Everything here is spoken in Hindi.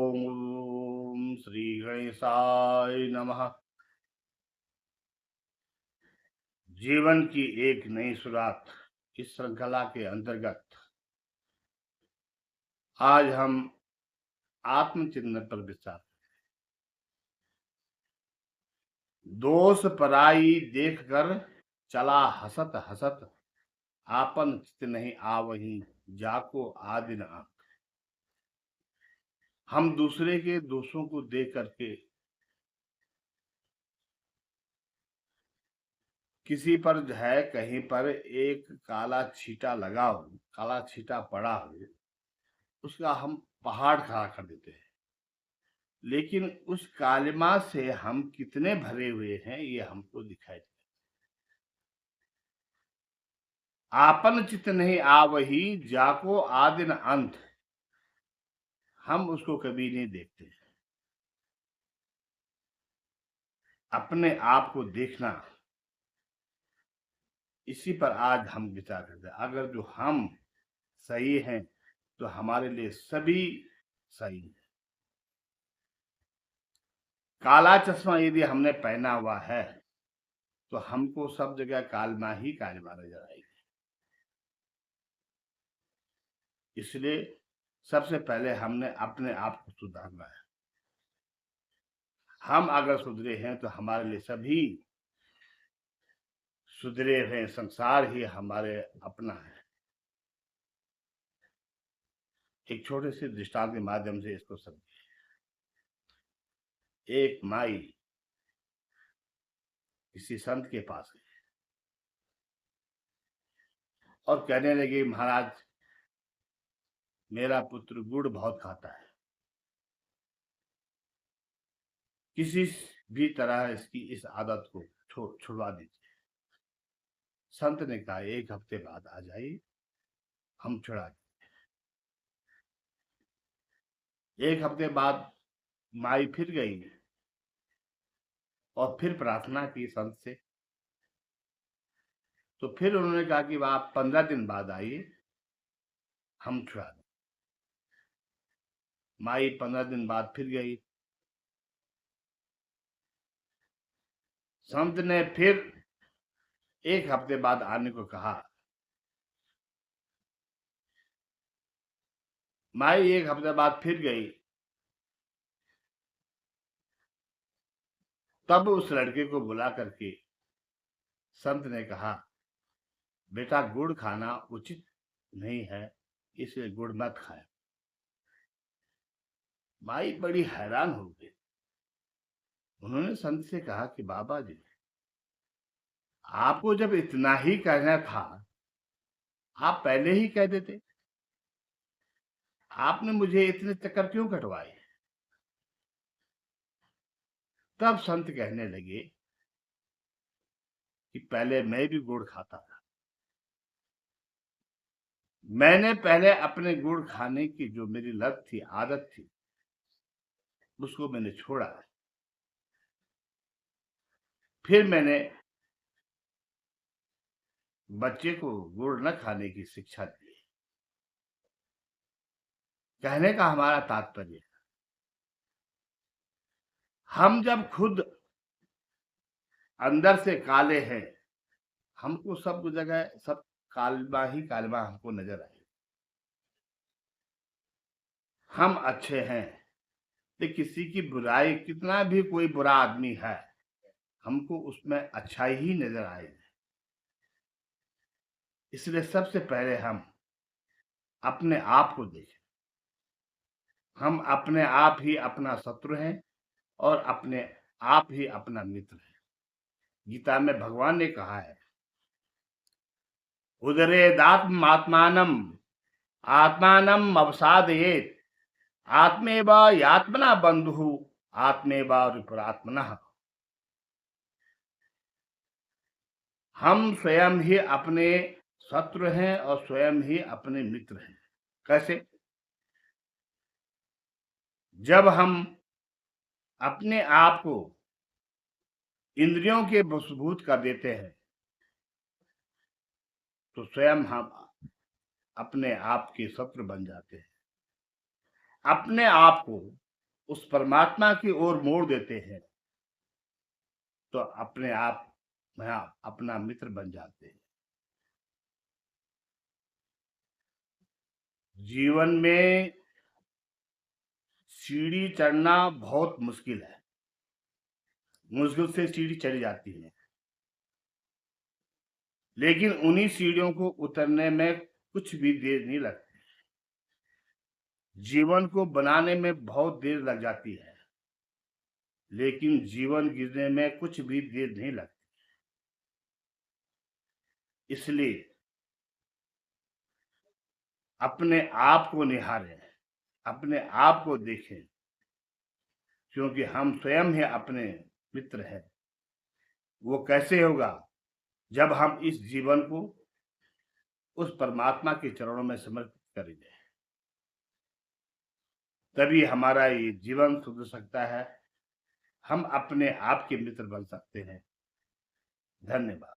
ओम श्री गणेशाय नमः। जीवन की एक नई शुरुआत इस श्रृंखला के अंतर्गत आज हम आत्मचिंतन पर विचार। दोष पराई देखकर चला हसत हसत, आपन चित नहीं आवही जाको आदिन आंक। हम दूसरे के दोषों को देख करके किसी पर जो है कहीं पर एक काला छींटा लगा हो, काला छींटा पड़ा हो, उसका हम पहाड़ खड़ा कर देते हैं। लेकिन उस कालिमा से हम कितने भरे हुए हैं ये हमको दिखाई देता। आपन चित नहीं आवही जाको आदिन अंत, हम उसको कभी नहीं देखते। अपने आप को देखना, इसी पर आज हम विचार करते हैं। अगर जो हम सही हैं तो हमारे लिए सभी सही है। काला चश्मा यदि हमने पहना हुआ है तो हमको सब जगह कालमा ही कालमा नजर आएगी। इसलिए सबसे पहले हमने अपने आप को सुधारना है। हम अगर सुधरे हैं तो हमारे लिए सभी सुधरे हैं, संसार ही हमारे अपना है। एक छोटे से दृष्टांत के माध्यम से इसको समझिए। एक माई किसी संत के पास गई और कहने लगी, महाराज मेरा पुत्र गुड़ बहुत खाता है, किसी भी तरह इसकी इस आदत को छुड़वा दीजिए। संत ने कहा, एक हफ्ते बाद आ जाइए, हम छुड़ा देंगे। एक हफ्ते बाद माई फिर गई और फिर प्रार्थना की संत से। तो फिर उन्होंने कहा कि आप 15 दिन बाद आइए, हम छुड़ा दें। माई 15 दिन बाद फिर गई। संत ने फिर एक हफ्ते बाद आने को कहा। माई एक हफ्ते बाद फिर गई। तब उस लड़के को बुला करके संत ने कहा, बेटा गुड़ खाना उचित नहीं है, इसलिए गुड़ मत खाए। माई बड़ी हैरान हो गई। उन्होंने संत से कहा कि बाबा जी, आपको जब इतना ही कहना था आप पहले ही कह देते, आपने मुझे इतने चक्कर क्यों कटवाए। तब संत कहने लगे कि पहले मैं भी गुड़ खाता था, मैंने पहले अपने गुड़ खाने की जो मेरी लत थी, आदत थी, उसको मैंने छोड़ा। फिर मैंने बच्चे को गुड़ न खाने की शिक्षा दी। कहने का हमारा तात्पर्य, हम जब खुद अंदर से काले हैं, हमको सब जगह सब कालबा ही कालबा हमको नजर आए। हम अच्छे हैं तो किसी की बुराई, कितना भी कोई बुरा आदमी है, हमको उसमें अच्छा ही नजर आए। इसलिए सबसे पहले हम अपने आप को देखें। हम अपने आप ही अपना शत्रु हैं और अपने आप ही अपना मित्र है। गीता में भगवान ने कहा है, उदरेदात्म आत्मानम आत्मानम अवसादयेत आत्मेव यात्मना बंधु आत्मेव विपरात्मनः। हम स्वयं ही अपने शत्रु हैं और स्वयं ही अपने मित्र हैं। कैसे? जब हम अपने आप को इंद्रियों के वशभूत कर देते हैं तो स्वयं हम अपने आप के शत्रु बन जाते हैं। अपने आप को उस परमात्मा की ओर मोड़ देते हैं तो अपने आप वहाँ अपना मित्र बन जाते हैं। जीवन में सीढ़ी चढ़ना बहुत मुश्किल है, मुश्किल से सीढ़ी चढ़ी जाती है, लेकिन उन्हीं सीढ़ियों को उतरने में कुछ भी देर नहीं लगती। जीवन को बनाने में बहुत देर लग जाती है, लेकिन जीवन गिरने में कुछ भी देर नहीं लगती। इसलिए अपने आप को निहारें, अपने आप को देखें, क्योंकि हम स्वयं ही अपने मित्र हैं। वो कैसे होगा? जब हम इस जीवन को उस परमात्मा के चरणों में समर्पित करेंगे, तभी हमारा ये जीवन सुधर सकता है, हम अपने आप के मित्र बन सकते हैं। धन्यवाद।